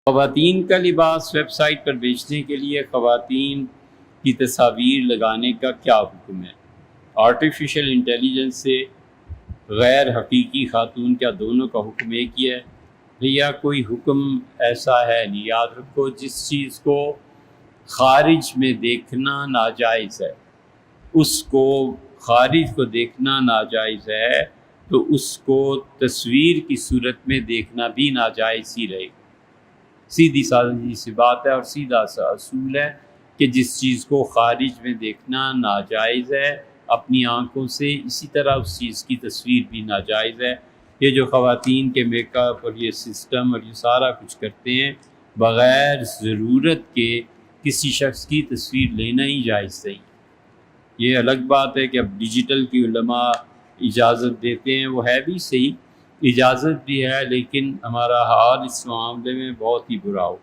خواتین کا لباس ویب سائٹ پر بیچنے کے لیے خواتین کی تصاویر لگانے کا کیا حکم ہے؟ آرٹیفیشل انٹیلیجنس سے غیر حقیقی خاتون کیا دونوں کا حکم ایک ہی ہے؟ یا کوئی حکم ایسا ہے نہیں؟ یاد رکھو، جس چیز کو خارج میں دیکھنا ناجائز ہے، اس کو خارج کو دیکھنا ناجائز ہے، تو اس کو تصویر کی صورت میں دیکھنا بھی ناجائز ہی رہے گا۔ سیدھی سادی سی بات ہے اور سیدھا سا اصول ہے کہ جس چیز کو خارج میں دیکھنا ناجائز ہے اپنی آنکھوں سے، اسی طرح اس چیز کی تصویر بھی ناجائز ہے۔ یہ جو خواتین کے میک اپ اور یہ سسٹم اور یہ سارا کچھ کرتے ہیں، بغیر ضرورت کے کسی شخص کی تصویر لینا ہی جائز نہیں۔ یہ الگ بات ہے کہ اب ڈیجیٹل کی علماء اجازت دیتے ہیں، وہ ہے بھی صحیح، اجازت بھی ہے، لیکن ہمارا حال اس معاملے میں بہت ہی برا ہو۔